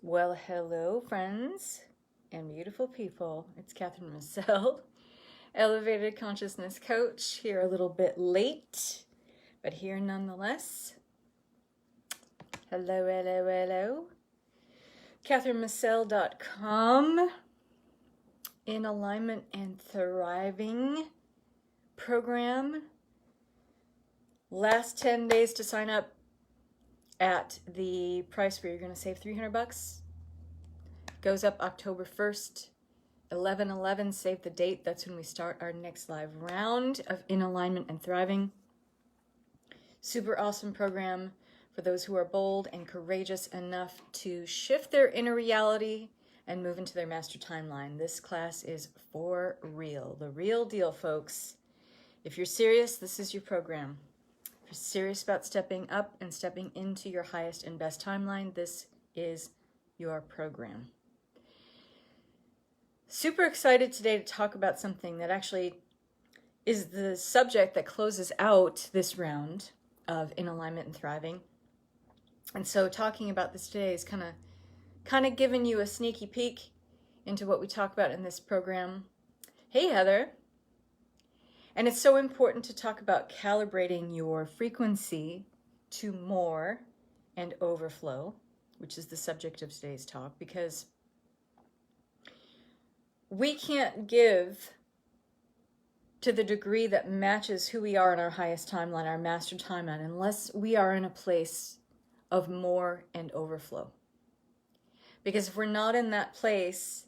Well, hello, friends and beautiful people. It's Catherine Massell, Elevated Consciousness Coach, here a little bit late, but here nonetheless. Hello, hello, hello. CatherineMassell.com, In Alignment and Thriving program. Last 10 days to sign up at the price where you're going to save $300. Goes up October 1st. 11/11, save the date. That's when we start our next live round of In Alignment and Thriving. Super awesome program for those who are bold and courageous enough to shift their inner reality and move into their master timeline. This class is for real, the real deal, folks. If you're serious, this is your program. If you're serious about stepping up and stepping into your highest and best timeline, this is your program. Super excited today to talk about something that actually is the subject that closes out this round of In Alignment and Thriving. And so talking about this today is kind of giving you a sneaky peek into what we talk about in this program. Hey, Heather. And it's so important to talk about calibrating your frequency to more and overflow, which is the subject of today's talk, because we can't give to the degree that matches who we are in our highest timeline, our master timeline, unless we are in a place of more and overflow. Because if we're not in that place,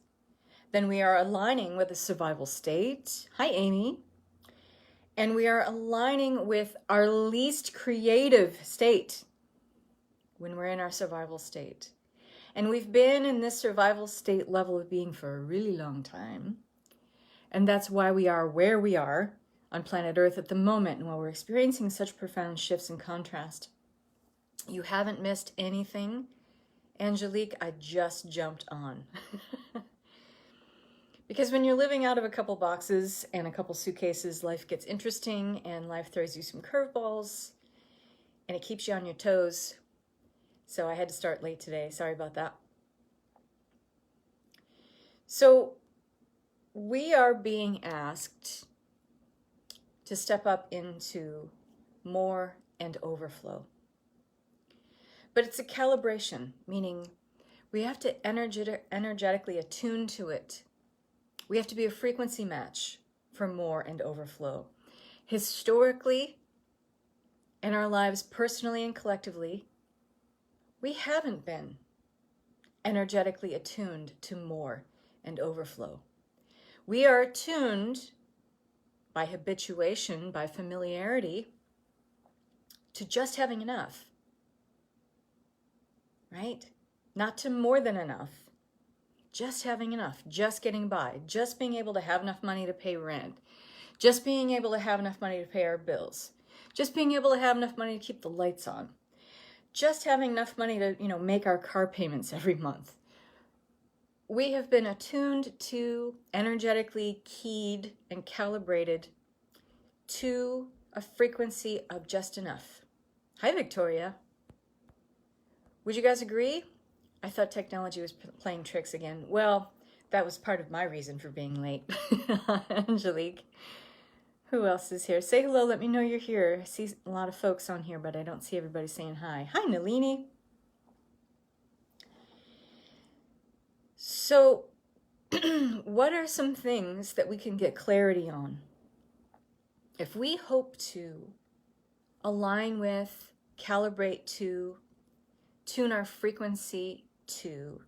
then we are aligning with a survival state. Hi, Amy. And we are aligning with our least creative state when we're in our survival state. And we've been in this survival state level of being for a really long time. And that's why we are where we are on planet Earth at the moment, and while we're experiencing such profound shifts and contrast. You haven't missed anything. Angelique, I just jumped on. Because when you're living out of a couple boxes and a couple suitcases, life gets interesting and life throws you some curveballs and it keeps you on your toes. So I had to start late today. Sorry about that. So we are being asked to step up into more and overflow. But it's a calibration, meaning we have to energetically attune to it. We have to be a frequency match for more and overflow. Historically, in our lives, personally and collectively, we haven't been energetically attuned to more and overflow. We are attuned by habituation, by familiarity, to just having enough, right? Not to more than enough, just having enough, just getting by, just being able to have enough money to pay rent, just being able to have enough money to pay our bills, just being able to have enough money to keep the lights on, just having enough money to, make our car payments every month. We have been attuned to, energetically keyed and calibrated to a frequency of just enough. Hi, Victoria. Would you guys agree? I thought technology was playing tricks again. Well, that was part of my reason for being late. Angelique. Who else is here? Say hello, let me know you're here. I see a lot of folks on here, but I don't see everybody saying hi. Hi, Nalini. So, what are some things that we can get clarity on? If we hope to align with, calibrate to, tune our frequency to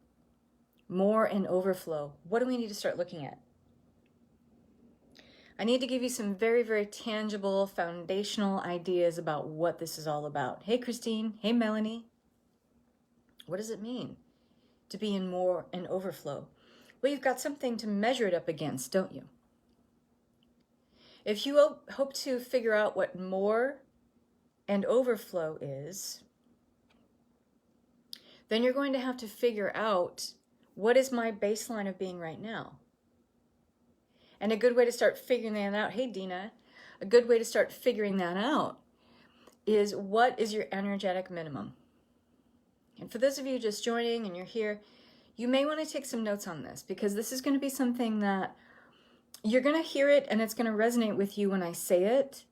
more and overflow, what do we need to start looking at? I need to give you some very, very tangible, foundational ideas about what this is all about. Hey, Christine. Hey, Melanie. What does it mean to be in more and overflow? Well, you've got something to measure it up against, don't you? If you hope to figure out what more and overflow is, then you're going to have to figure out, what is my baseline of being right now? And a good way to start figuring that out, hey Dina, a good way to start figuring that out is, what is your energetic minimum? And for those of you just joining and you're here, you may want to take some notes on this, because this is going to be something that you're going to hear it and it's going to resonate with you when I say it.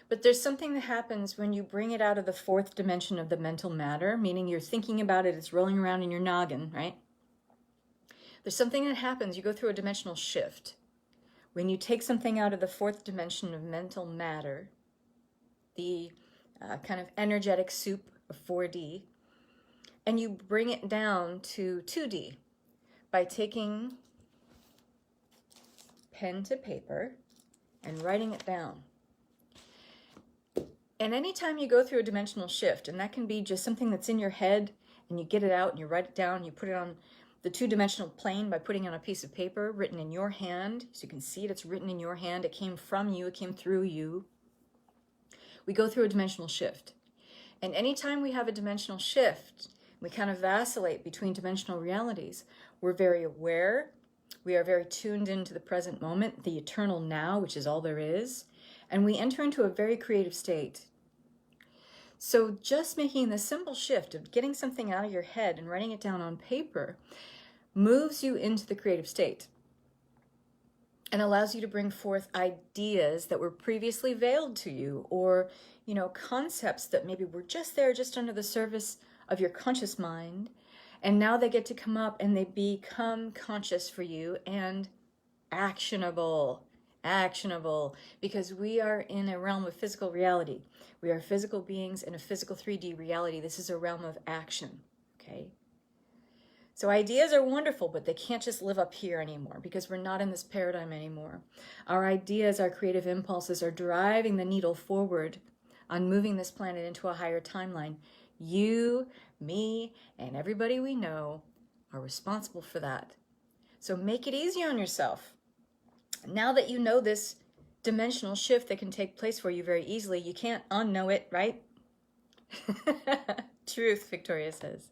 But there's something that happens when you bring it out of the fourth dimension of the mental matter, meaning you're thinking about it, it's rolling around in your noggin, right? There's something that happens, you go through a dimensional shift. When you take something out of the fourth dimension of mental matter, the kind of energetic soup of 4D, and you bring it down to 2D by taking pen to paper and writing it down. And anytime you go through a dimensional shift, and that can be just something that's in your head and you get it out and you write it down, you put it on the two-dimensional plane by putting it on a piece of paper written in your hand, so you can see it, it's written in your hand, it came from you, it came through you. We go through a dimensional shift. And anytime we have a dimensional shift, we kind of vacillate between dimensional realities. We're very aware. We are very tuned into the present moment, the eternal now, which is all there is. And we enter into a very creative state. So just making the simple shift of getting something out of your head and writing it down on paper moves you into the creative state and allows you to bring forth ideas that were previously veiled to you, or, concepts that maybe were just there, just under the surface of your conscious mind, and now they get to come up and they become conscious for you and actionable, because we are in a realm of physical reality. We are physical beings in a physical 3D reality. This is a realm of action, okay? So ideas are wonderful, but they can't just live up here anymore, because we're not in this paradigm anymore. Our ideas, our creative impulses are driving the needle forward on moving this planet into a higher timeline. You, me, and everybody we know are responsible for that. So make it easy on yourself. Now that you know this dimensional shift that can take place for you very easily, you can't unknow it, right? Truth, Victoria says.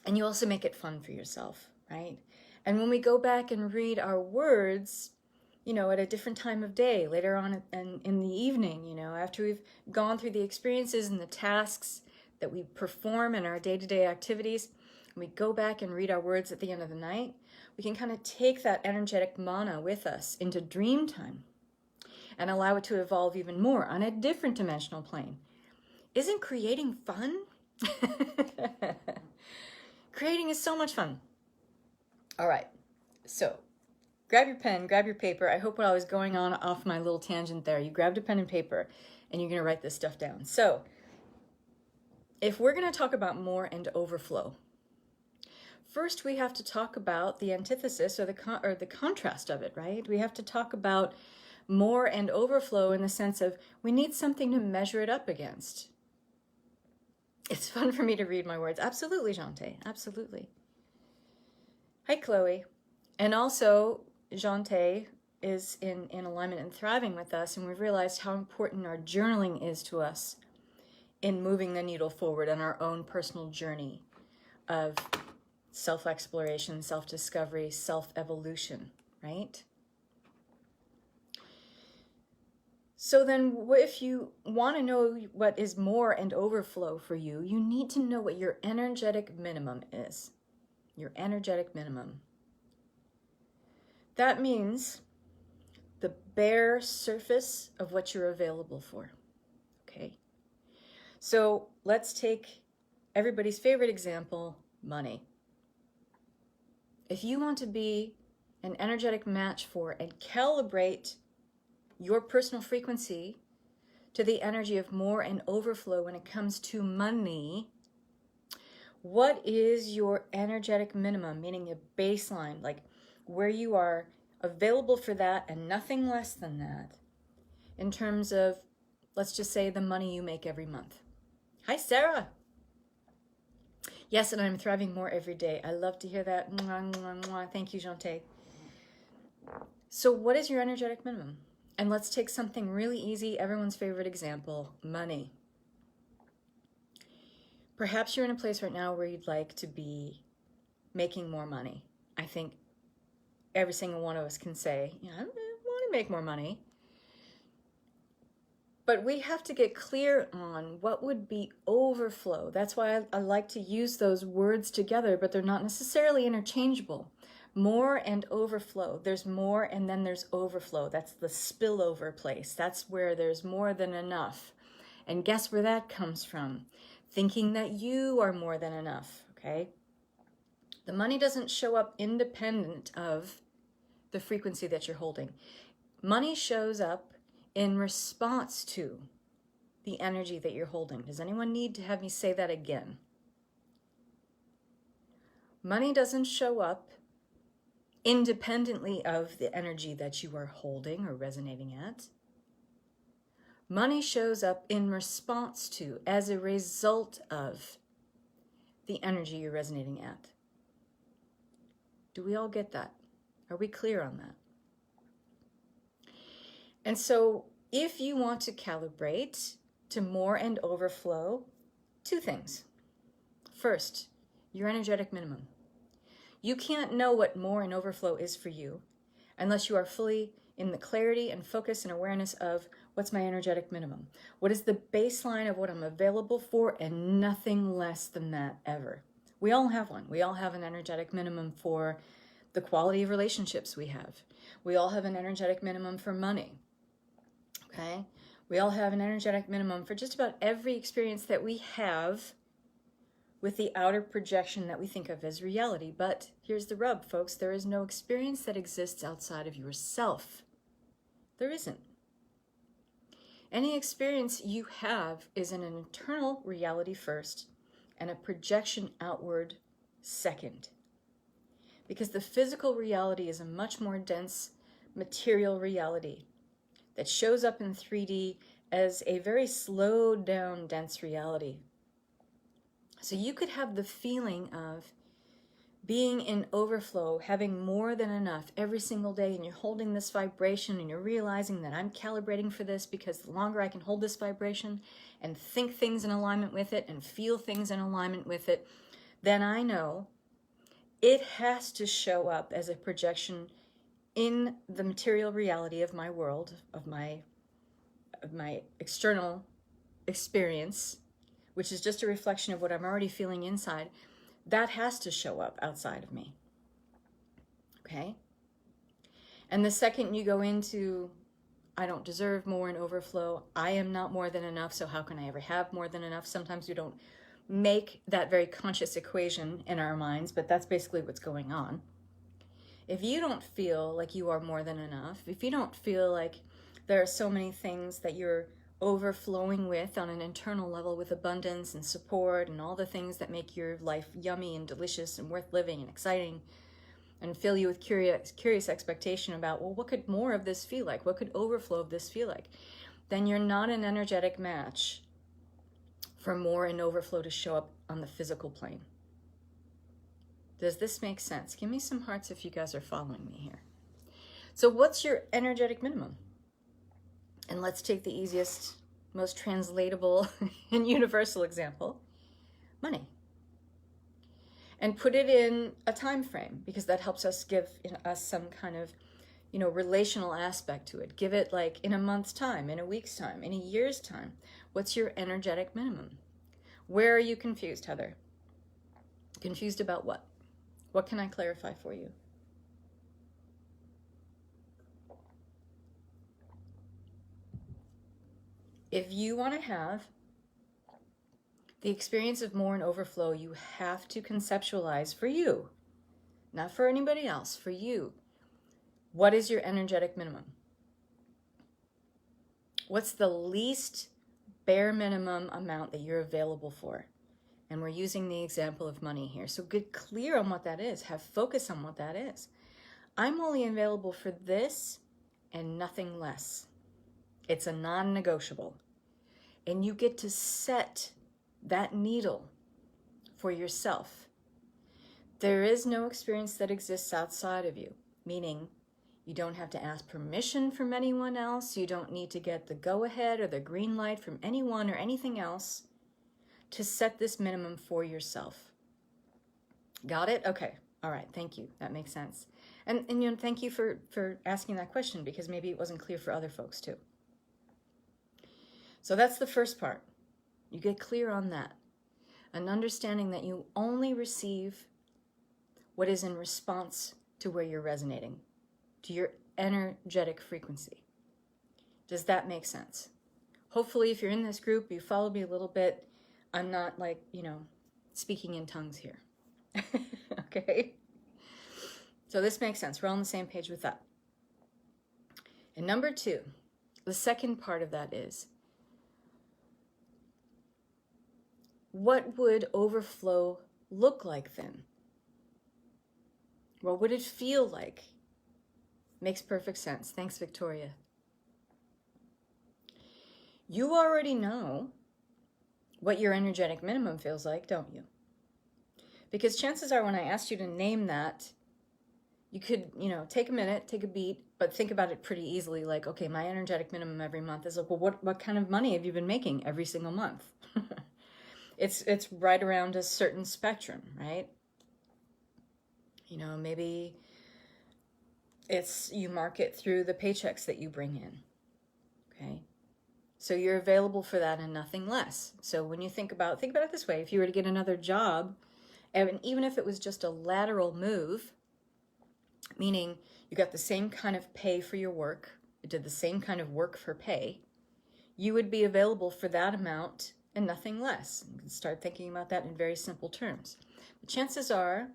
And you also make it fun for yourself, right? And when we go back and read our words, at a different time of day, later on in the evening, after we've gone through the experiences and the tasks that we perform in our day-to-day activities, and we go back and read our words at the end of the night, we can kind of take that energetic mana with us into dream time and allow it to evolve even more on a different dimensional plane. Isn't creating fun? Creating is so much fun. All right, so grab your pen, grab your paper. I hope when I was going on off my little tangent there, you grabbed a pen and paper and you're going to write this stuff down. So if we're going to talk about more and overflow, first we have to talk about the antithesis or the contrast of it, right? We have to talk about more and overflow in the sense of we need something to measure it up against. It's fun for me to read my words. Absolutely, Jante. Absolutely. Hi, Chloe. And also, Jante is in alignment and thriving with us, and we've realized how important our journaling is to us in moving the needle forward on our own personal journey of self-exploration, self-discovery, self-evolution, right? So then if you want to know what is more and overflow for you, you need to know what your energetic minimum is. Your energetic minimum. That means the bare surface of what you're available for, okay? So let's take everybody's favorite example, money. If you want to be an energetic match for and calibrate your personal frequency to the energy of more and overflow when it comes to money, what is your energetic minimum, meaning a baseline, like where you are available for that and nothing less than that, in terms of, let's just say, the money you make every month? Hi, Sarah. Yes, and I'm thriving more every day. I love to hear that. Mwah, mwah, mwah. Thank you, Jante. So what is your energetic minimum? And let's take something really easy, everyone's favorite example, money. Perhaps you're in a place right now where you'd like to be making more money. I think every single one of us can say, I want to make more money. But we have to get clear on what would be overflow. That's why I like to use those words together, but they're not necessarily interchangeable. More and overflow. There's more and then there's overflow. That's the spillover place. That's where there's more than enough. And guess where that comes from? Thinking that you are more than enough, okay? The money doesn't show up independent of the frequency that you're holding. Money shows up in response to the energy that you're holding. Does anyone need to have me say that again? Money doesn't show up independently of the energy that you are holding or resonating at. Money shows up in response to, as a result of, the energy you're resonating at. Do we all get that? Are we clear on that? And so if you want to calibrate to more and overflow, two things. First, your energetic minimum. You can't know what more and overflow is for you unless you are fully in the clarity and focus and awareness of what's my energetic minimum. What is the baseline of what I'm available for, and nothing less than that ever. We all have one. We all have an energetic minimum for the quality of relationships we have. We all have an energetic minimum for money. Okay? We all have an energetic minimum for just about every experience that we have with the outer projection that we think of as reality. But here's the rub, folks. There is no experience that exists outside of yourself. There isn't. Any experience you have is an internal reality first and a projection outward second. Because the physical reality is a much more dense material reality that shows up in 3D as a very slowed down, dense reality. So you could have the feeling of being in overflow, having more than enough every single day, and you're holding this vibration and you're realizing that I'm calibrating for this, because the longer I can hold this vibration and think things in alignment with it and feel things in alignment with it, then I know it has to show up as a projection in the material reality of my world, of my external experience, which is just a reflection of what I'm already feeling inside. That has to show up outside of me. Okay? And the second you go into, I don't deserve more and overflow, I am not more than enough, so how can I ever have more than enough? Sometimes we don't make that very conscious equation in our minds, but that's basically what's going on. If you don't feel like you are more than enough, if you don't feel like there are so many things that you're overflowing with on an internal level, with abundance and support and all the things that make your life yummy and delicious and worth living and exciting, and fill you with curious expectation about, well, what could more of this feel like? What could overflow of this feel like? Then you're not an energetic match for more and overflow to show up on the physical plane. Does this make sense? Give me some hearts if you guys are following me here. So what's your energetic minimum? And let's take the easiest, most translatable and universal example, money. And put it in a time frame, because that helps us give us some kind of, relational aspect to it. Give it like in a month's time, in a week's time, in a year's time. What's your energetic minimum? Where are you confused, Heather? Confused about what? What can I clarify for you? If you want to have the experience of more and overflow, you have to conceptualize for you, not for anybody else, for you. What is your energetic minimum? What's the least bare minimum amount that you're available for? And we're using the example of money here. So get clear on what that is. Have focus on what that is. I'm only available for this and nothing less. It's a non-negotiable. And you get to set that needle for yourself. There is no experience that exists outside of you, meaning you don't have to ask permission from anyone else. You don't need to get the go-ahead or the green light from anyone or anything else to set this minimum for yourself. Got it? Okay. All right. Thank you. That makes sense. And thank you for asking that question, because maybe it wasn't clear for other folks too. So that's the first part. You get clear on that. An understanding that you only receive what is in response to where you're resonating, to your energetic frequency. Does that make sense? Hopefully, if you're in this group, you follow me a little bit. I'm not like, speaking in tongues here. Okay? So this makes sense. We're all on the same page with that. And number 2, the second part of that is, what would overflow look like then? What would it feel like? Makes perfect sense. Thanks, Victoria. You already know what your energetic minimum feels like, don't you? Because chances are when I asked you to name that, you could, take a minute, take a beat, but think about it pretty easily. Like, okay, my energetic minimum every month is like, well, what kind of money have you been making every single month? It's right around a certain spectrum, right? Maybe you mark it through the paychecks that you bring in, okay? So you're available for that and nothing less. So when you think about it this way, if you were to get another job, and even if it was just a lateral move, meaning you got the same kind of pay for your work, you did the same kind of work for pay, you would be available for that amount and nothing less. You can start thinking about that in very simple terms. But chances are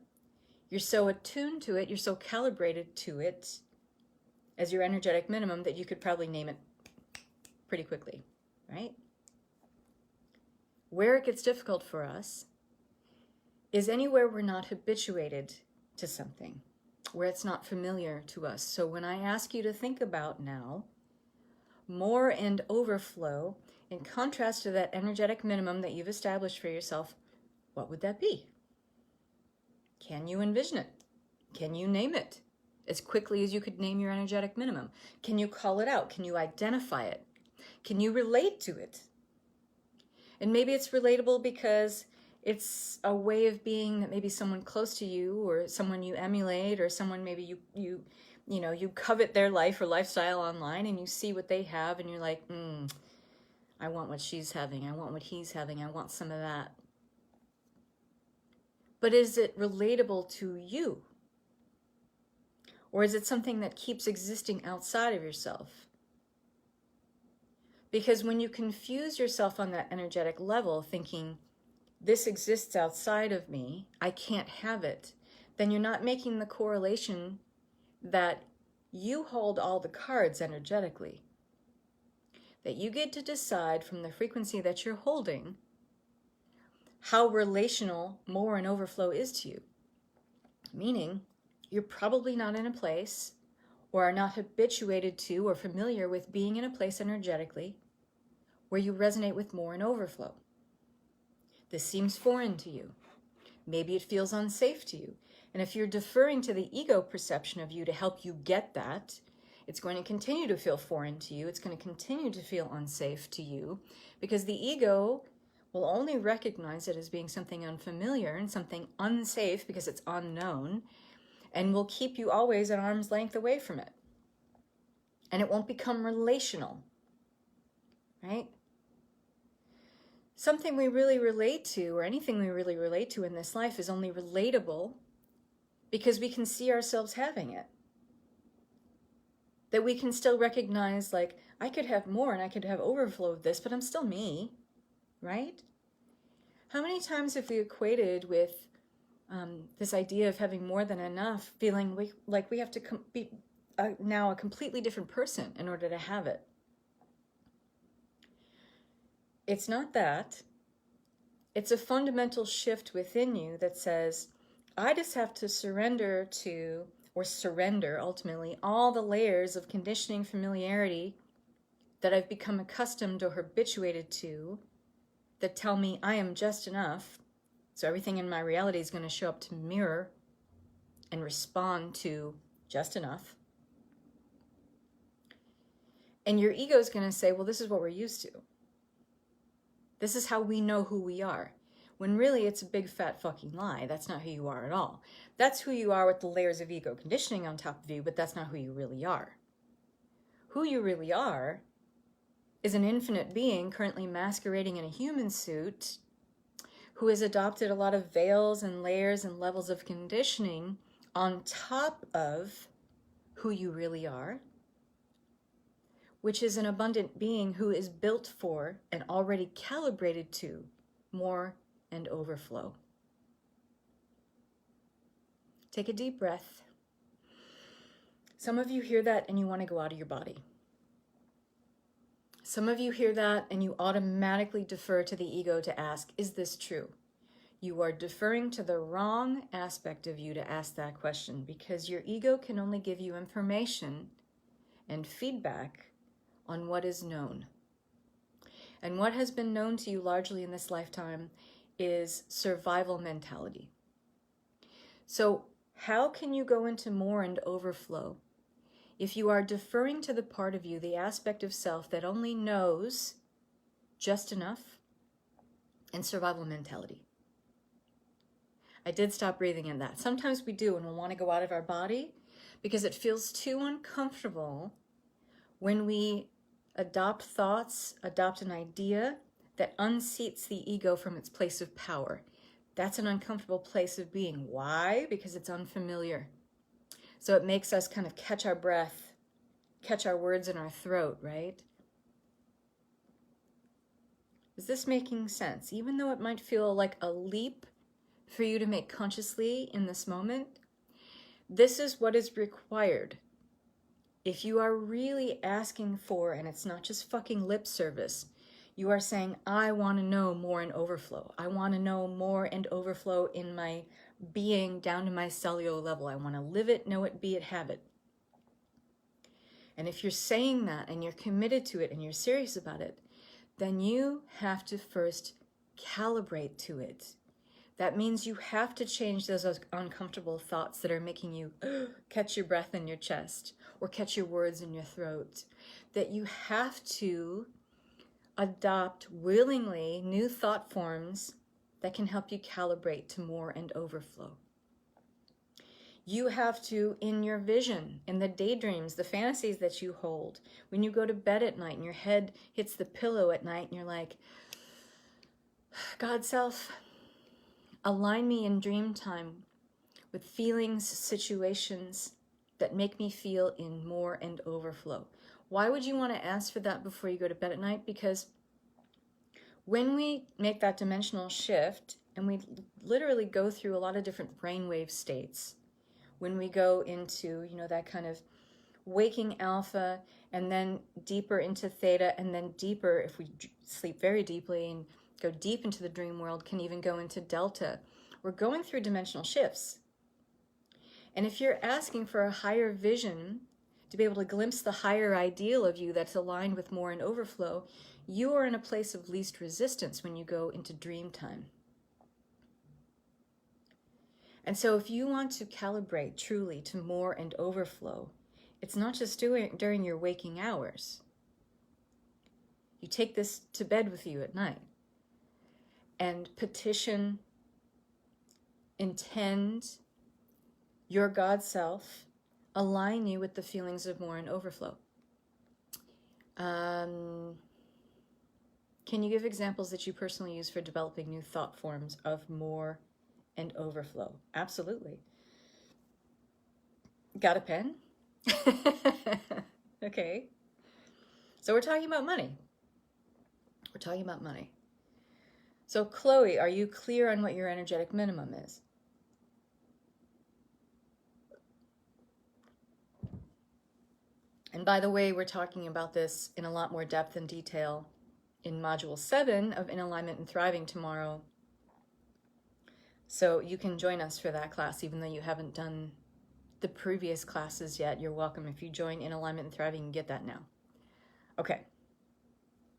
you're so attuned to it, you're so calibrated to it as your energetic minimum that you could probably name it pretty quickly, right? Where it gets difficult for us is anywhere we're not habituated to something, where it's not familiar to us. So when I ask you to think about now, more and overflow, in contrast to that energetic minimum that you've established for yourself, what would that be? Can you envision it? Can you name it as quickly as you could name your energetic minimum? Can you call it out? Can you identify it? Can you relate to it? And maybe it's relatable because it's a way of being that maybe someone close to you or someone you emulate or someone maybe you covet their life or lifestyle online and you see what they have and you're like, I want what she's having. I want what he's having. I want some of that. But is it relatable to you? Or is it something that keeps existing outside of yourself? Because when you confuse yourself on that energetic level, thinking, this exists outside of me, I can't have it, then you're not making the correlation that you hold all the cards energetically. That you get to decide from the frequency that you're holding how relational more and overflow is to you. Meaning, you're probably not in a place or are not habituated to or familiar with being in a place energetically where you resonate with more and overflow. This seems foreign to you. Maybe it feels unsafe to you. And if you're deferring to the ego perception of you to help you get that, it's going to continue to feel foreign to you. It's going to continue to feel unsafe to you because the ego will only recognize it as being something unfamiliar and something unsafe because it's unknown, and will keep you always at arm's length away from it. And it won't become relational, right? Something we really relate to, or anything we really relate to in this life, is only relatable because we can see ourselves having it. That we can still recognize, like, I could have more and I could have overflow of this, but I'm still me, right? How many times have we equated with this idea of having more than enough, feeling like we have to be now a completely different person in order to have it? It's not that. It's a fundamental shift within you that says, I just have to surrender to, or surrender ultimately, all the layers of conditioning familiarity that I've become accustomed or habituated to that tell me I am just enough. So everything in my reality is going to show up to mirror and respond to just enough. And your ego is going to say, well, this is what we're used to. This is how we know who we are. When really it's a big fat fucking lie. That's not who you are at all. That's who you are with the layers of ego conditioning on top of you, but that's not who you really are. Who you really are is an infinite being currently masquerading in a human suit who has adopted a lot of veils and layers and levels of conditioning on top of who you really are, which is an abundant being who is built for and already calibrated to more and overflow. Take a deep breath. Some of you hear that and you want to go out of your body. Some of you hear that and you automatically defer to the ego to ask, is this true? You are deferring to the wrong aspect of you to ask that question, because your ego can only give you information and feedback on what is known. And what has been known to you largely in this lifetime is survival mentality. So how can you go into more and overflow if you are deferring to the part of you, the aspect of self that only knows just enough and survival mentality? I did stop breathing in that. Sometimes we do, and we'll want to go out of our body because it feels too uncomfortable when we adopt thoughts, adopt an idea that unseats the ego from its place of power. That's an uncomfortable place of being. Why? Because it's unfamiliar. So it makes us kind of catch our breath, catch our words in our throat, right? Is this making sense? Even though it might feel like a leap for you to make consciously in this moment, this is what is required. If you are really asking for, and it's not just fucking lip service, you are saying, I want to know more and overflow. I want to know more and overflow in my being down to my cellular level. I want to live it, know it, be it, have it. And if you're saying that and you're committed to it and you're serious about it, then you have to first calibrate to it. That means you have to change those uncomfortable thoughts that are making you catch your breath in your chest or catch your words in your throat. That you have to adopt willingly new thought forms that can help you calibrate to more and overflow. You have to, in your vision, in the daydreams, the fantasies that you hold, when you go to bed at night and your head hits the pillow at night and you're like, God self, align me in dream time with feelings, situations that make me feel in more and overflow. Why would you want to ask for that before you go to bed at night? Because when we make that dimensional shift, and we literally go through a lot of different brainwave states, when we go into, that kind of waking alpha, and then deeper into theta, and then deeper, if we sleep very deeply and go deep into the dream world, can even go into delta. We're going through dimensional shifts. And if you're asking for a higher vision, to be able to glimpse the higher ideal of you that's aligned with more and overflow, you are in a place of least resistance when you go into dream time. And so if you want to calibrate truly to more and overflow, it's not just during your waking hours. You take this to bed with you at night and petition, intend your God self, align you with the feelings of more and overflow. Can you give examples that you personally use for developing new thought forms of more and overflow? Absolutely. Got a pen? Okay. So we're talking about money. We're talking about money. So Chloe, are you clear on what your energetic minimum is? And by the way, we're talking about this in a lot more depth and detail in Module 7 of In Alignment and Thriving tomorrow. So you can join us for that class, even though you haven't done the previous classes yet. You're welcome. If you join In Alignment and Thriving, you can get that now. Okay.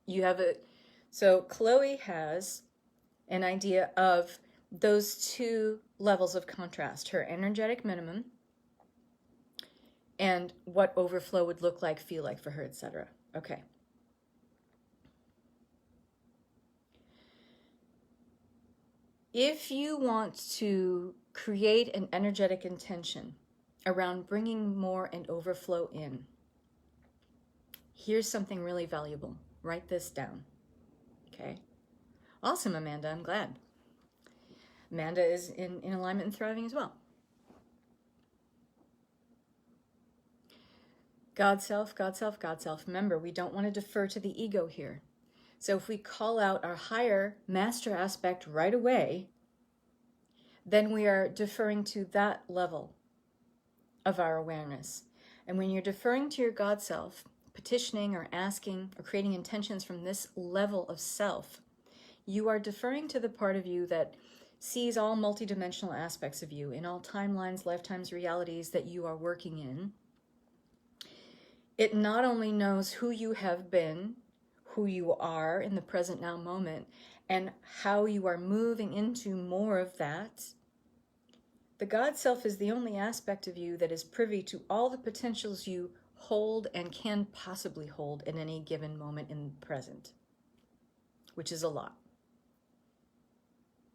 You have so Chloe has an idea of those two levels of contrast, her energetic minimum and what overflow would look like, feel like for her, etc. Okay. If you want to create an energetic intention around bringing more and overflow in, here's something really valuable. Write this down. Okay? Awesome, Amanda. I'm glad. Amanda is in alignment and thriving as well. God self, God self, God self. Remember, we don't want to defer to the ego here. So if we call out our higher master aspect right away, then we are deferring to that level of our awareness. And when you're deferring to your God self, petitioning or asking or creating intentions from this level of self, you are deferring to the part of you that sees all multidimensional aspects of you in all timelines, lifetimes, realities that you are working in. It not only knows who you have been, who you are in the present now moment, and how you are moving into more of that. The God self is the only aspect of you that is privy to all the potentials you hold and can possibly hold at any given moment in the present, which is a lot.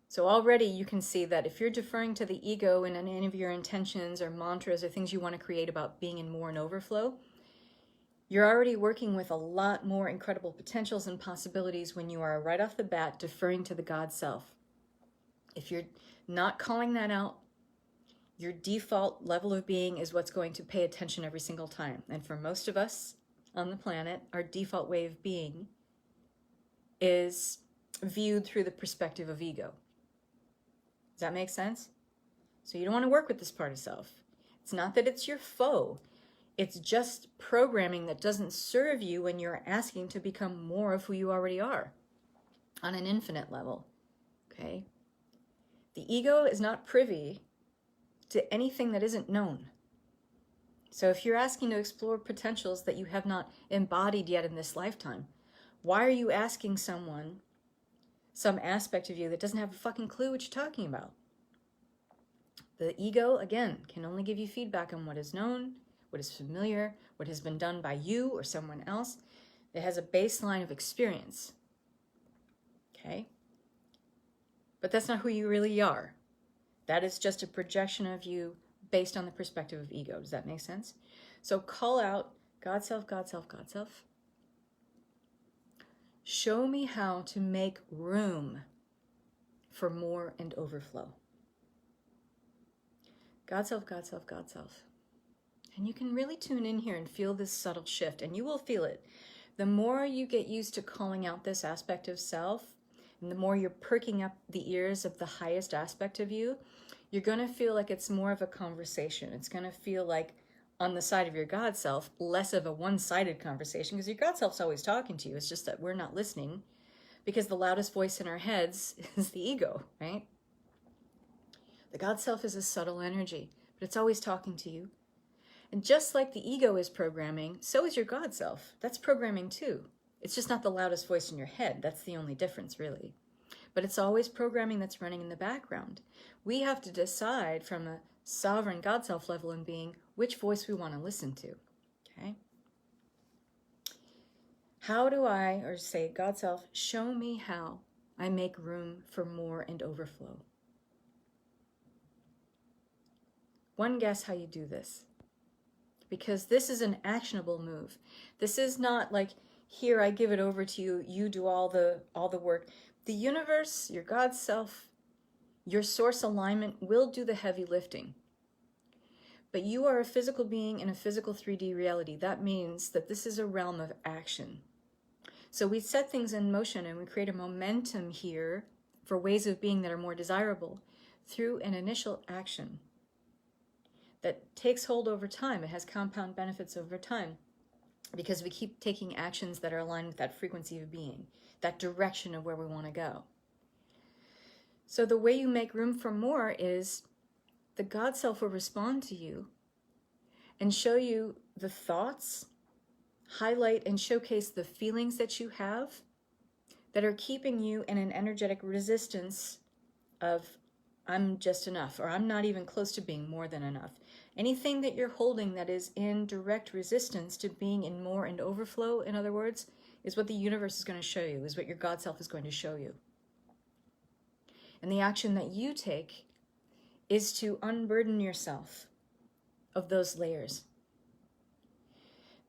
So already you can see that if you're deferring to the ego in any of your intentions or mantras or things you want to create about being in more and overflow, you're already working with a lot more incredible potentials and possibilities when you are right off the bat deferring to the God self. If you're not calling that out, your default level of being is what's going to pay attention every single time. And for most of us on the planet, our default way of being is viewed through the perspective of ego. Does that make sense? So you don't want to work with this part of self. It's not that it's your foe. It's just programming that doesn't serve you when you're asking to become more of who you already are on an infinite level. Okay? The ego is not privy to anything that isn't known. So if you're asking to explore potentials that you have not embodied yet in this lifetime, why are you asking someone some aspect of you that doesn't have a fucking clue what you're talking about? The ego, again, can only give you feedback on what is known, what is familiar, what has been done by you or someone else. It has a baseline of experience. Okay? But that's not who you really are. That is just a projection of you based on the perspective of ego. Does that make sense? So call out God self, God self, God self. Show me how to make room for more and overflow. God self, God self, God self. And you can really tune in here and feel this subtle shift, and you will feel it. The more you get used to calling out this aspect of self, and the more you're perking up the ears of the highest aspect of you, you're going to feel like it's more of a conversation. It's going to feel like, on the side of your God self, less of a one-sided conversation, because your God self's always talking to you. It's just that we're not listening, because the loudest voice in our heads is the ego, right? The God self is a subtle energy, but it's always talking to you. And just like the ego is programming, so is your God self. That's programming too. It's just not the loudest voice in your head. That's the only difference, really. But it's always programming that's running in the background. We have to decide from a sovereign God self level in being which voice we want to listen to. Okay? How do I, or say God self, show me how I make room for more and overflow? One guess how you do this. Because this is an actionable move. This is not like, here, I give it over to you, you do all the work. The universe, your God self, your source alignment will do the heavy lifting. But you are a physical being in a physical 3D reality. That means that this is a realm of action. So we set things in motion and we create a momentum here for ways of being that are more desirable through an initial action that takes hold over time. It has compound benefits over time because we keep taking actions that are aligned with that frequency of being, that direction of where we want to go. So the way you make room for more is the God self will respond to you and show you the thoughts, highlight and showcase the feelings that you have that are keeping you in an energetic resistance of I'm just enough, or I'm not even close to being more than enough. Anything that you're holding that is in direct resistance to being in more and overflow, in other words, is what the universe is going to show you, is what your God self is going to show you. And the action that you take is to unburden yourself of those layers.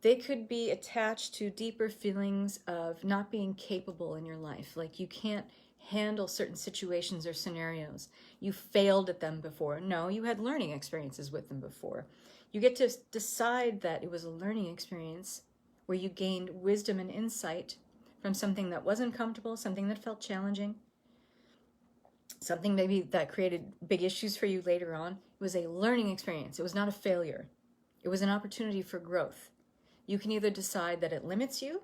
They could be attached to deeper feelings of not being capable in your life, like you can't handle certain situations or scenarios. You failed at them before. No, you had learning experiences with them before. You get to decide that it was a learning experience where you gained wisdom and insight from something that wasn't comfortable, something that felt challenging, something maybe that created big issues for you later on. It was a learning experience. It was not a failure. It was an opportunity for growth. You can either decide that it limits you,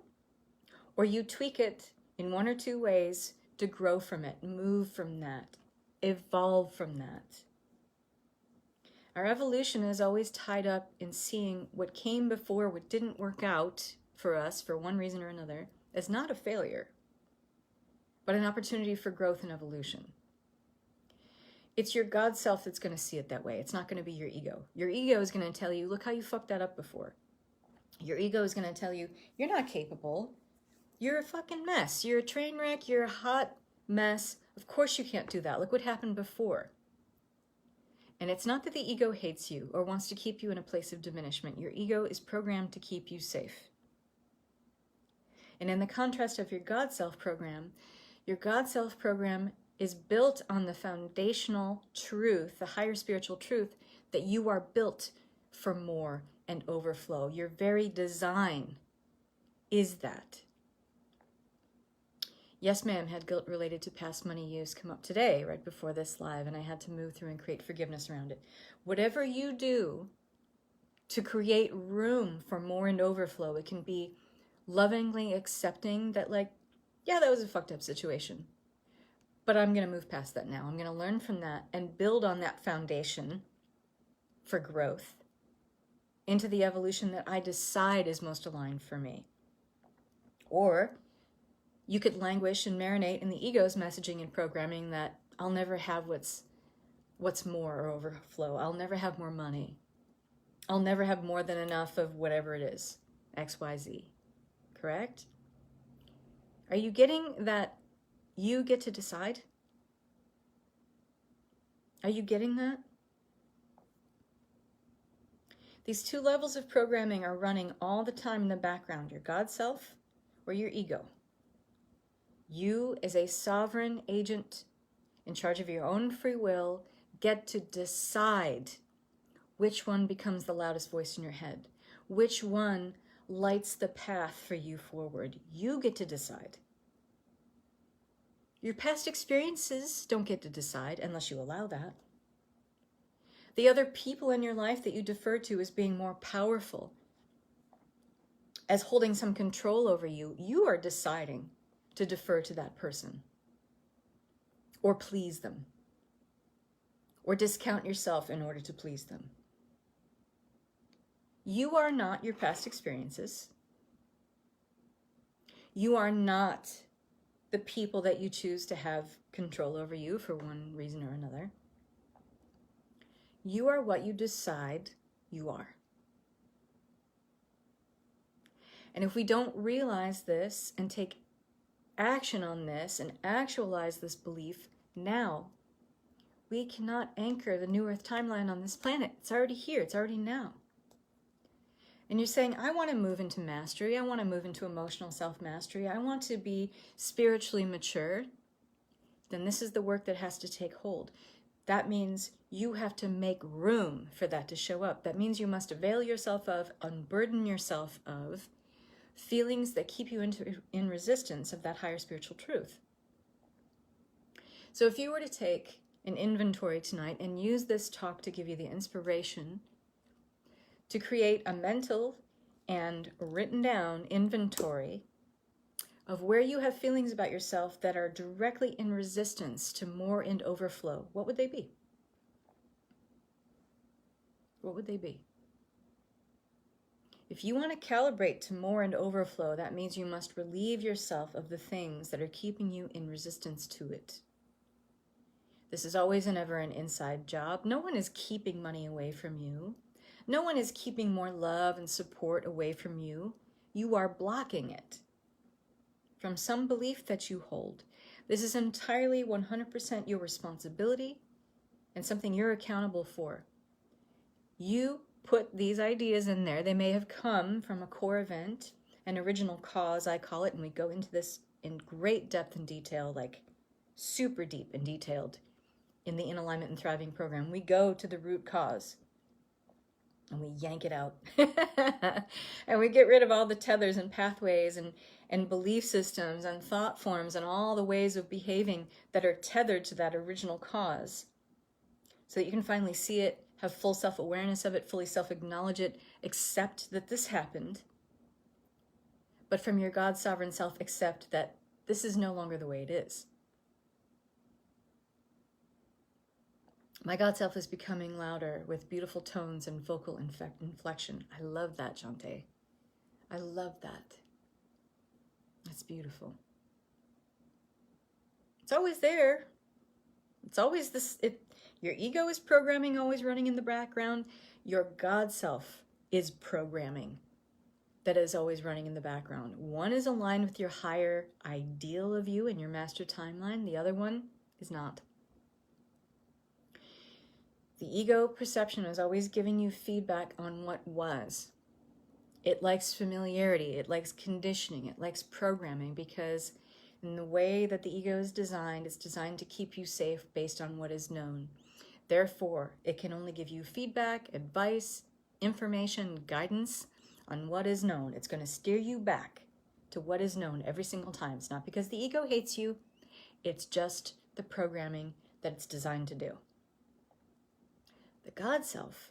or you tweak it in one or two ways to grow from it, move from that, evolve from that. Our evolution is always tied up in seeing what came before, what didn't work out for us for one reason or another, as not a failure, but an opportunity for growth and evolution. It's your God self that's going to see it that way. It's not going to be your ego. Your ego is going to tell you, look how you fucked that up before. Your ego is going to tell you, you're not capable. You're a fucking mess. You're a train wreck. You're a hot mess. Of course you can't do that. Look what happened before. And it's not that the ego hates you or wants to keep you in a place of diminishment. Your ego is programmed to keep you safe. And in the contrast of your God self program is built on the foundational truth, the higher spiritual truth, that you are built for more and overflow. Your very design is that. Yes, ma'am, had guilt related to past money use come up today, right before this live, and I had to move through and create forgiveness around it. Whatever you do to create room for more and overflow, it can be lovingly accepting that, like, yeah, that was a fucked up situation, but I'm going to move past that now. I'm going to learn from that and build on that foundation for growth into the evolution that I decide is most aligned for me. Or you could languish and marinate in the ego's messaging and programming that I'll never have what's more or overflow. I'll never have more money. I'll never have more than enough of whatever it is, XYZ. Correct? Are you getting that you get to decide? Are you getting that? These two levels of programming are running all the time in the background, your God self or your ego. You, as a sovereign agent in charge of your own free will, get to decide which one becomes the loudest voice in your head, which one lights the path for you forward. You get to decide. Your past experiences don't get to decide unless you allow that. The other people in your life that you defer to as being more powerful, as holding some control over you, you are deciding to defer to that person, or please them, or discount yourself in order to please them. You are not your past experiences. You are not the people that you choose to have control over you for one reason or another. You are what you decide you are. And if we don't realize this and take action on this and actualize this belief now, we cannot anchor the new earth timeline on this planet. It's already here. It's already now. And you're saying, I want to move into mastery. I want to move into emotional self-mastery. I want to be spiritually mature. Then this is the work that has to take hold. That means you have to make room for that to show up. That means you must avail yourself of, unburden yourself of, feelings that keep you in resistance of that higher spiritual truth. So if you were to take an inventory tonight and use this talk to give you the inspiration to create a mental and written down inventory of where you have feelings about yourself that are directly in resistance to more and overflow, what would they be? What would they be? If you want to calibrate to more and overflow, that means you must relieve yourself of the things that are keeping you in resistance to it. This is always and ever an inside job. No one is keeping money away from you. No one is keeping more love and support away from you. You are blocking it from some belief that you hold. This is entirely 100% your responsibility and something you're accountable for. You put these ideas in there. They may have come from a core event, an original cause, I call it, and we go into this in great depth and detail, like super deep and detailed in the In Alignment and Thriving program. We go to the root cause and we yank it out. And we get rid of all the tethers and pathways and belief systems and thought forms and all the ways of behaving that are tethered to that original cause, so that you can finally see it, have full self-awareness of it, fully self-acknowledge it, accept that this happened, but from your God sovereign self, accept that this is no longer the way it is. My God self is becoming louder with beautiful tones and vocal inflection. I love that, Jante. I love that. That's beautiful. It's always there. It's always this. Your ego is programming, always running in the background. Your God self is programming that is always running in the background. One is aligned with your higher ideal of you and your master timeline. The other one is not. The ego perception is always giving you feedback on what was. It likes familiarity. It likes conditioning. It likes programming, because in the way that the ego is designed, it's designed to keep you safe based on what is known. Therefore, it can only give you feedback, advice, information, guidance on what is known. It's going to steer you back to what is known every single time. It's not because the ego hates you. It's just the programming that it's designed to do. The God self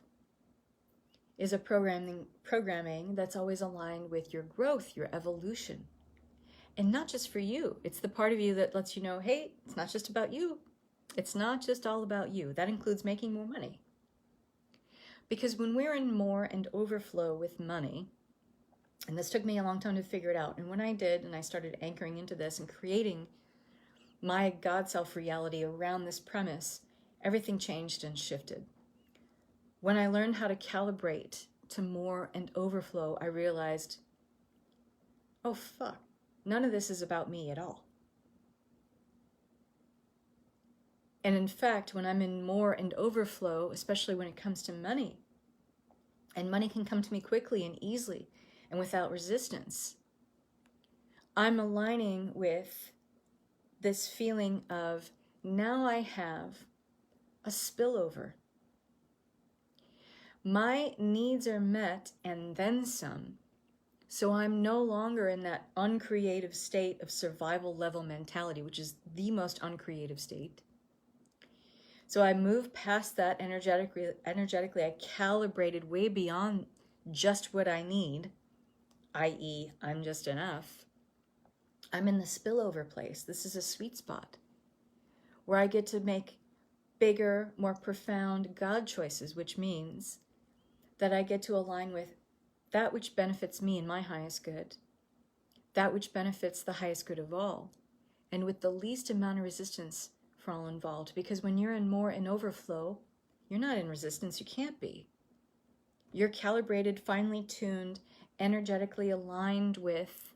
is a programming that's always aligned with your growth, your evolution. And not just for you. It's the part of you that lets you know, hey, it's not just about you. It's not just all about you. That includes making more money. Because when we're in more and overflow with money, and this took me a long time to figure it out, and when I did, and I started anchoring into this and creating my God self reality around this premise, everything changed and shifted. When I learned how to calibrate to more and overflow, I realized, oh fuck, none of this is about me at all. And in fact, when I'm in more and overflow, especially when it comes to money, and money can come to me quickly and easily and without resistance, I'm aligning with this feeling of, now I have a spillover. My needs are met and then some. So I'm no longer in that uncreative state of survival level mentality, which is the most uncreative state. So I moved past that energetically. I calibrated way beyond just what I need, i.e., I'm just enough. I'm in the spillover place. This is a sweet spot where I get to make bigger, more profound God choices, which means that I get to align with that which benefits me and my highest good, that which benefits the highest good of all, and with the least amount of resistance for all involved. Because when you're in more and overflow, you're not in resistance. You can't be. You're calibrated, finely tuned, energetically aligned with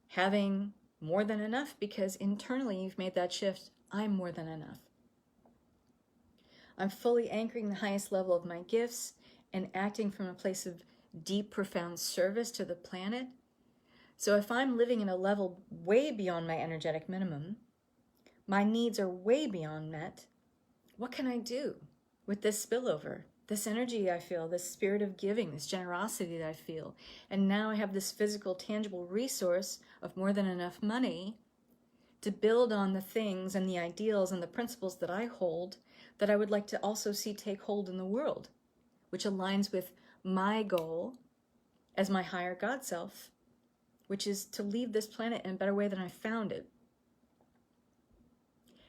having more than enough, because internally you've made that shift. I'm more than enough. I'm fully anchoring the highest level of my gifts and acting from a place of deep, profound service to the planet. So if I'm living in a level way beyond my energetic minimum, my needs are way beyond met, what can I do with this spillover, this energy I feel, this spirit of giving, this generosity that I feel? And now I have this physical, tangible resource of more than enough money to build on the things and the ideals and the principles that I hold, that I would like to also see take hold in the world, which aligns with my goal as my higher God self, which is to leave this planet in a better way than I found it.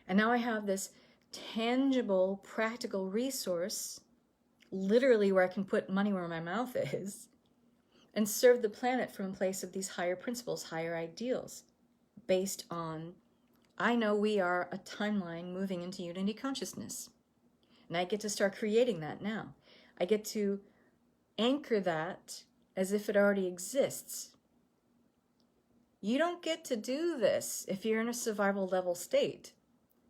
And now I have this tangible, practical resource, literally where I can put money where my mouth is, and serve the planet from a place of these higher principles, higher ideals, based on, I know we are a timeline moving into unity consciousness. And I get to start creating that now. I get to anchor that as if it already exists. You don't get to do this if you're in a survival level state.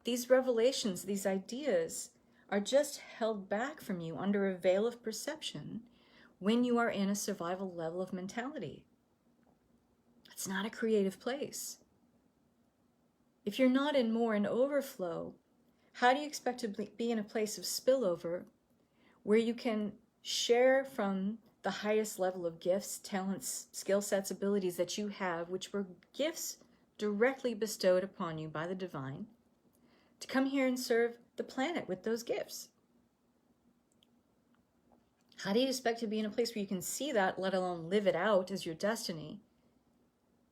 These revelations, these ideas are just held back from you under a veil of perception when you are in a survival level of mentality. It's not a creative place. If you're not in more in overflow, how do you expect to be in a place of spillover where you can share from the highest level of gifts, talents, skill sets, abilities that you have, which were gifts directly bestowed upon you by the divine, to come here and serve the planet with those gifts? How do you expect to be in a place where you can see that, let alone live it out as your destiny,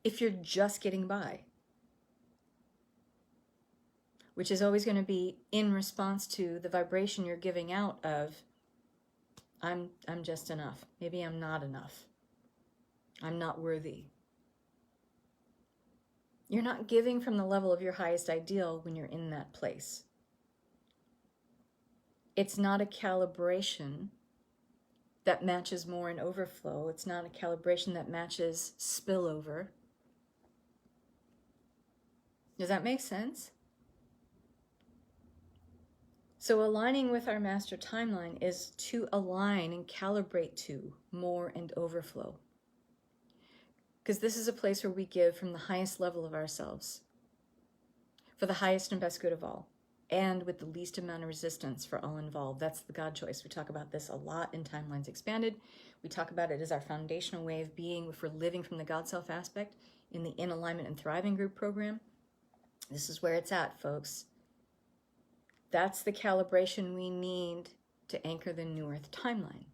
if you're just getting by? Which is always going to be in response to the vibration you're giving out of, I'm just enough. Maybe I'm not enough. I'm not worthy. You're not giving from the level of your highest ideal when you're in that place. It's not a calibration that matches more in overflow. It's not a calibration that matches spillover. Does that make sense? So aligning with our master timeline is to align and calibrate to more and overflow. Because this is a place where we give from the highest level of ourselves, for the highest and best good of all, and with the least amount of resistance for all involved. That's the God choice. We talk about this a lot in Timelines Expanded. We talk about it as our foundational way of being if we're living from the God Self aspect in the In Alignment and Thriving Group program. This is where it's at, folks. That's the calibration we need to anchor the New Earth timeline.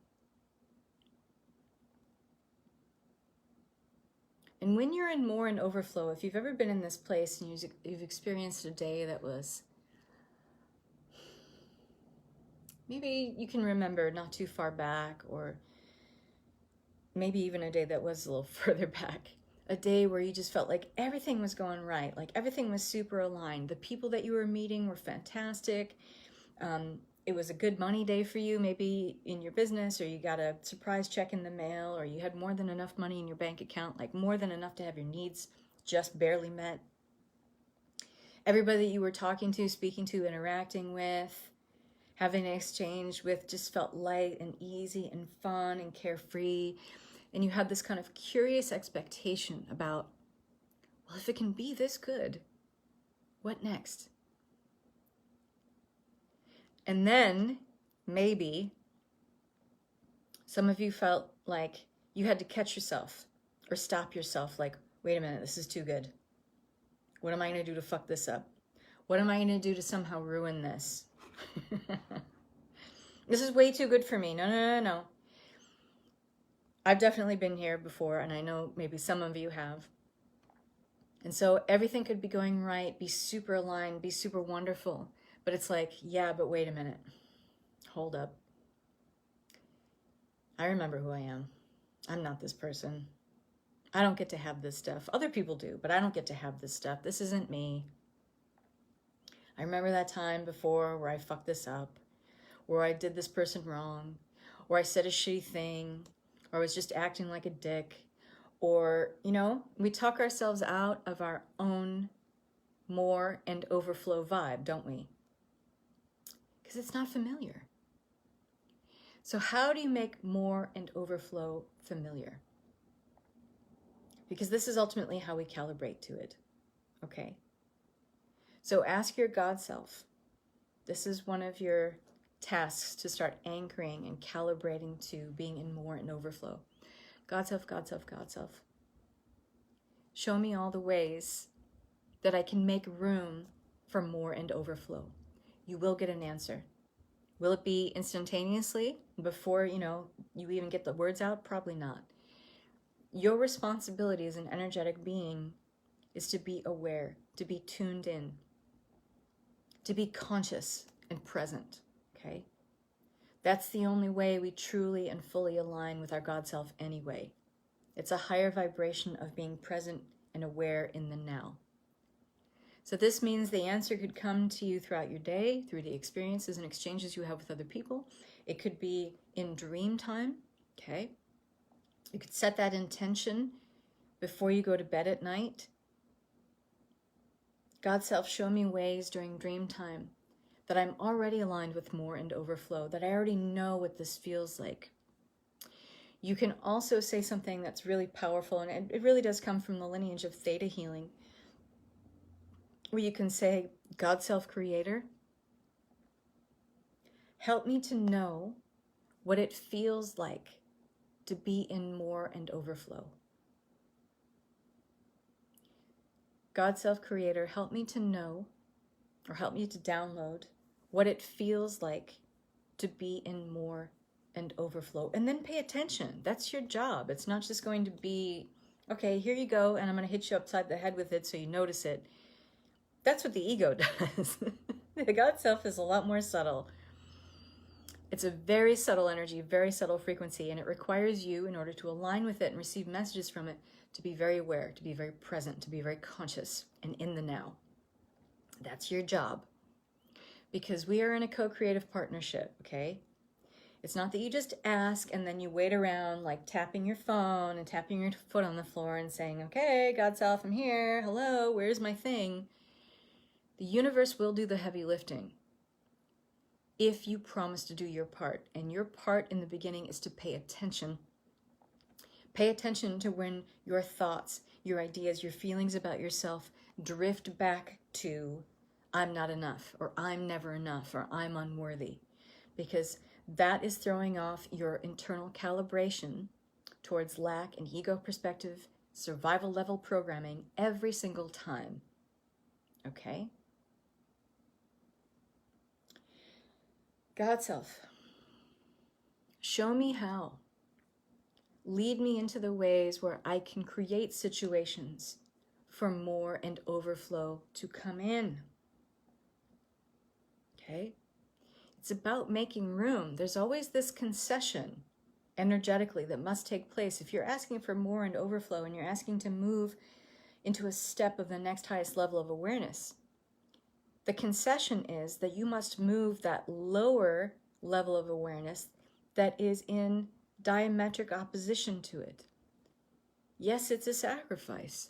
And when you're in more and overflow, if you've ever been in this place and you've experienced a day that was, maybe you can remember not too far back, or maybe even a day that was a little further back, a day where you just felt like everything was going right, like everything was super aligned. The people that you were meeting were fantastic. It was a good money day for you, maybe in your business, or you got a surprise check in the mail, or you had more than enough money in your bank account, like more than enough to have your needs just barely met. Everybody that you were talking to, speaking to, interacting with, having an exchange with just felt light and easy and fun and carefree. And you had this kind of curious expectation about, well, if it can be this good, what next? And then maybe some of you felt like you had to catch yourself or stop yourself, like, wait a minute, this is too good. What am I going to do to fuck this up? What am I going to do to somehow ruin this? This is way too good for me. No. I've definitely been here before, and I know maybe some of you have. And so everything could be going right, be super aligned, be super wonderful. But it's like, yeah, but wait a minute. Hold up. I remember who I am. I'm not this person. I don't get to have this stuff. Other people do, but I don't get to have this stuff. This isn't me. I remember that time before where I fucked this up, where I did this person wrong, or I said a shitty thing, or I was just acting like a dick, or, we talk ourselves out of our own more and overflow vibe, don't we? Because it's not familiar. So how do you make more and overflow familiar? Because this is ultimately how we calibrate to it, okay? So ask your God self. This is one of your tasks to start anchoring and calibrating to being in more and overflow. God self, God self, God self. Show me all the ways that I can make room for more and overflow. You will get an answer. Will it be instantaneously before, you even get the words out? Probably not. Your responsibility as an energetic being is to be aware, to be tuned in, to be conscious and present, okay? That's the only way we truly and fully align with our God self anyway. It's a higher vibration of being present and aware in the now. So this means the answer could come to you throughout your day, through the experiences and exchanges you have with other people. It could be in dream time, okay? You could set that intention before you go to bed at night. God self, show me ways during dream time that I'm already aligned with more and overflow, that I already know what this feels like. You can also say something that's really powerful, and it really does come from the lineage of theta healing, where you can say, God Self-Creator, help me to know what it feels like to be in more and overflow. God Self-Creator, help me to know, or help me to download, what it feels like to be in more and overflow. And then pay attention. That's your job. It's not just going to be, okay, here you go, and I'm going to hit you upside the head with it so you notice it. That's what the ego does. The God Self is a lot more subtle. It's a very subtle energy, very subtle frequency, and it requires you, in order to align with it and receive messages from it, to be very aware, to be very present, to be very conscious and in the now. That's your job. Because we are in a co-creative partnership, okay? It's not that you just ask and then you wait around like tapping your phone and tapping your foot on the floor and saying, okay, God Self, I'm here. Hello, where's my thing? The universe will do the heavy lifting if you promise to do your part. And your part in the beginning is to pay attention. Pay attention to when your thoughts, your ideas, your feelings about yourself drift back to I'm not enough, or I'm never enough, or I'm unworthy. Because that is throwing off your internal calibration towards lack and ego perspective, survival level programming every single time. Okay? God Self, show me how. Lead me into the ways where I can create situations for more and overflow to come in. Okay? It's about making room. There's always this concession energetically that must take place. If you're asking for more and overflow and you're asking to move into a step of the next highest level of awareness, the concession is that you must move that lower level of awareness that is in diametric opposition to it. Yes, it's a sacrifice.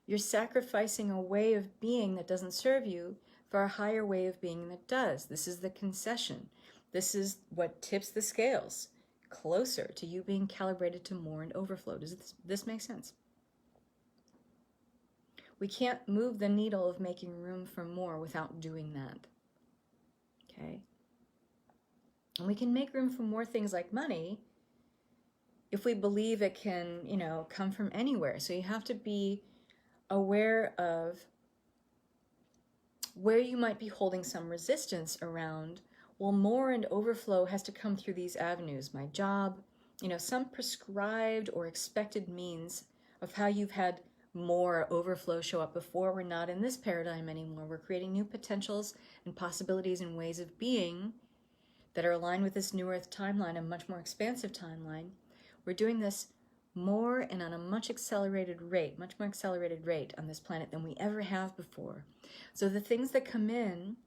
You're sacrificing a way of being that doesn't serve you for a higher way of being that does. This is the concession. This is what tips the scales closer to you being calibrated to more and overflow. Does this make sense? We can't move the needle of making room for more without doing that. Okay? And we can make room for more things like money if we believe it can, come from anywhere. So you have to be aware of where you might be holding some resistance around, well, more and overflow has to come through these avenues. My job, some prescribed or expected means of how you've had more overflow show up before. We're not in this paradigm anymore. We're creating new potentials and possibilities and ways of being that are aligned with this new earth timeline, a much more expansive timeline. We're doing this more and on a much more accelerated rate on this planet than we ever have before. So the things that come in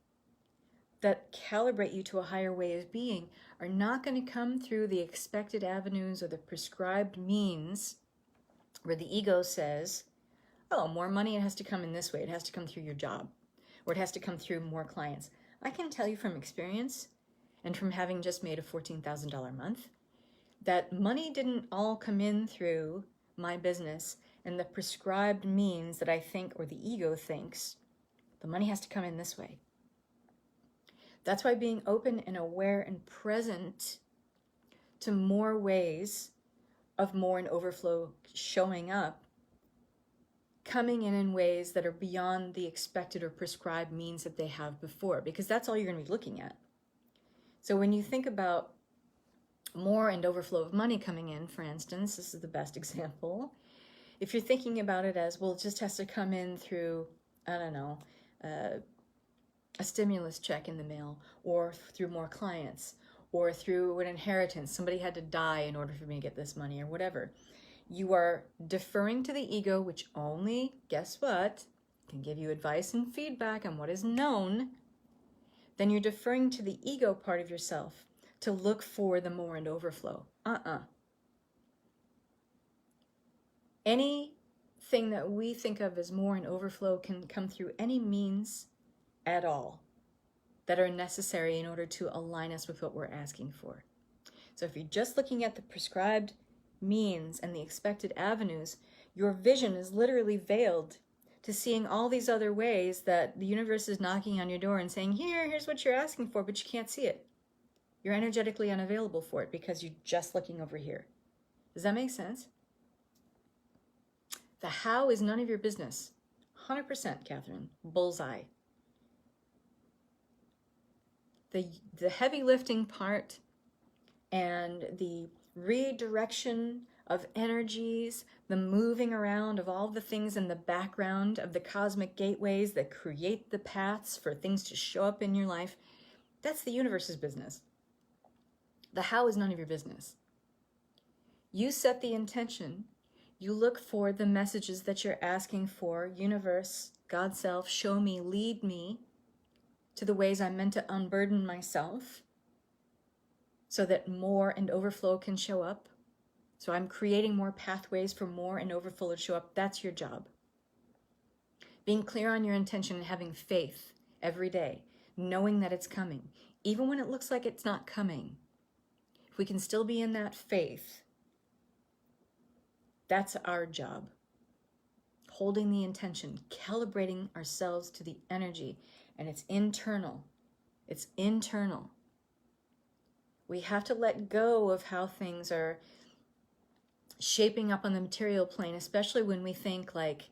that calibrate you to a higher way of being are not going to come through the expected avenues or the prescribed means where the ego says, oh, more money, it has to come in this way. It has to come through your job, or it has to come through more clients. I can tell you from experience and from having just made a $14,000 month that money didn't all come in through my business and the prescribed means that I think, or the ego thinks, the money has to come in this way. That's why being open and aware and present to more ways of more and overflow showing up, coming in ways that are beyond the expected or prescribed means that they have before, because that's all you're going to be looking at. So when you think about more and overflow of money coming in, for instance, this is the best example. If you're thinking about it as, well, it just has to come in through, I don't know, a stimulus check in the mail, or through more clients, or through an inheritance. Somebody had to die in order for me to get this money, or whatever. You are deferring to the ego, which only, guess what, can give you advice and feedback on what is known. Then you're deferring to the ego part of yourself to look for the more and overflow. Anything that we think of as more and overflow can come through any means at all. that are necessary in order to align us with what we're asking for. So if you're just looking at the prescribed means and the expected avenues, your vision is literally veiled to seeing all these other ways that the universe is knocking on your door and saying, here's what you're asking for, but you can't see it. You're energetically unavailable for it because you're just looking over here. Does that make sense? The how is none of your business. 100%, Catherine. Bullseye. The heavy lifting part and the redirection of energies, the moving around of all the things in the background of the cosmic gateways that create the paths for things to show up in your life, that's the universe's business. The how is none of your business. You set the intention. You look for the messages that you're asking for. Universe, God self, show me, lead me to the ways I'm meant to unburden myself so that more and overflow can show up. So I'm creating more pathways for more and overflow to show up. That's your job. Being clear on your intention and having faith every day, knowing that it's coming, even when it looks like it's not coming. If we can still be in that faith, that's our job. Holding the intention, calibrating ourselves to the energy, and it's internal. It's internal. We have to let go of how things are shaping up on the material plane, especially when we think like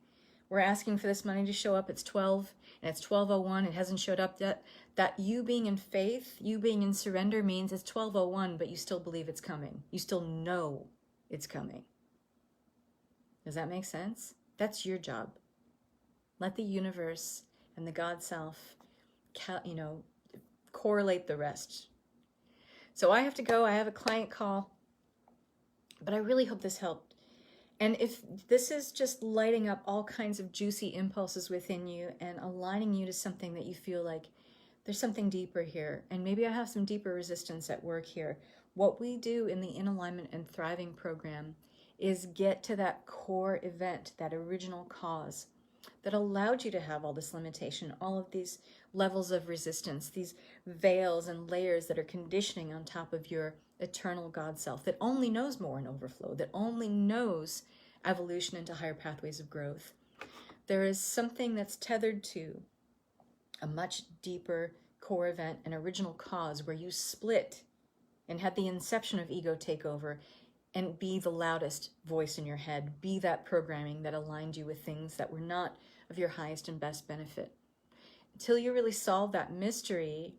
we're asking for this money to show up, it's 12 and it's 12:01, it hasn't showed up yet. That you being in faith, you being in surrender means it's 12:01, but you still believe it's coming. You still know it's coming. Does that make sense? That's your job. Let the universe and the God self, correlate the rest. So I have to go. I have a client call, but I really hope this helped. And if this is just lighting up all kinds of juicy impulses within you and aligning you to something that you feel like there's something deeper here, and maybe I have some deeper resistance at work here, what we do in the In Alignment and Thriving program is get to that core event, that original cause that allowed you to have all this limitation, all of these levels of resistance, these veils and layers that are conditioning on top of your eternal God self that only knows more and overflow, that only knows evolution into higher pathways of growth. There is something that's tethered to a much deeper core event, an original cause where you split and had the inception of ego take over and be the loudest voice in your head, be that programming that aligned you with things that were not of your highest and best benefit. Until you really solve that mystery,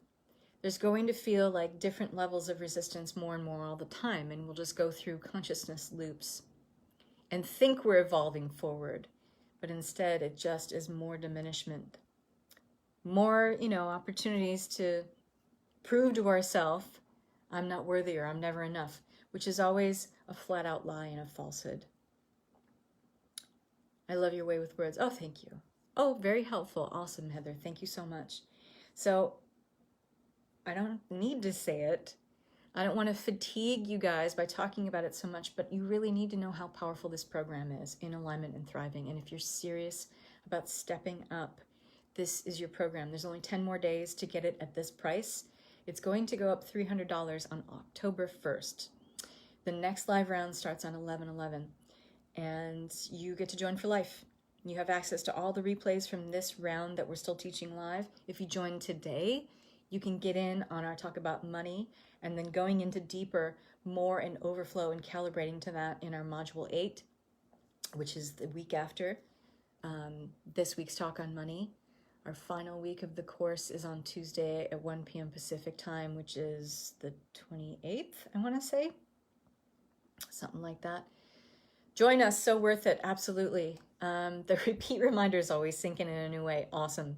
there's going to feel like different levels of resistance more and more all the time, and we'll just go through consciousness loops and think we're evolving forward, but instead it just is more diminishment, more, opportunities to prove to ourselves, I'm not worthy or I'm never enough, which is always a flat out lie and a falsehood. I love your way with words. Oh, thank you. Oh, very helpful. Awesome, Heather. Thank you so much. So I don't need to say it. I don't want to fatigue you guys by talking about it so much, but you really need to know how powerful this program is, In Alignment and Thriving. And if you're serious about stepping up, this is your program. There's only 10 more days to get it at this price. It's going to go up $300 on October 1st. The next live round starts on 11/11, and you get to join for life. You have access to all the replays from this round that we're still teaching live. If you join today, you can get in on our talk about money, and then going into deeper, more and overflow and calibrating to that in our module 8, which is the week after this week's talk on money. Our final week of the course is on Tuesday at 1 p.m. Pacific time, which is the 28th, I want to say. Something like that. Join us. So worth it. Absolutely. The repeat reminders always sink in a new way. Awesome.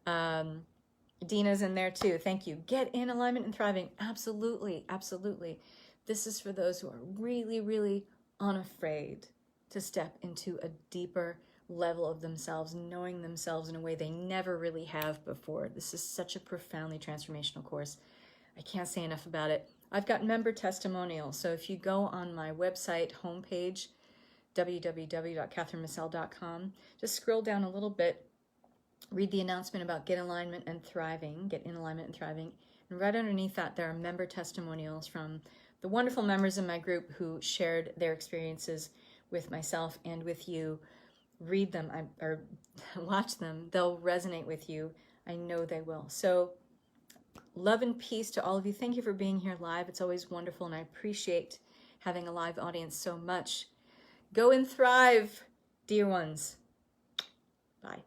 Dina's in there too. Thank you. Get in alignment and thriving. Absolutely. Absolutely. This is for those who are really, really unafraid to step into a deeper level of themselves, knowing themselves in a way they never really have before. This is such a profoundly transformational course. I can't say enough about it. I've got member testimonials. So if you go on my website homepage, www.catherinemissel.com, just scroll down a little bit read the announcement about Get Alignment and Thriving, Get in Alignment and Thriving. And right underneath that, there are member testimonials from the wonderful members in my group who shared their experiences with myself and with you. Read them or watch them. They'll resonate with you. I know they will. So love and peace to all of you. Thank you for being here live. It's always wonderful, and I appreciate having a live audience so much. Go and thrive, dear ones. Bye.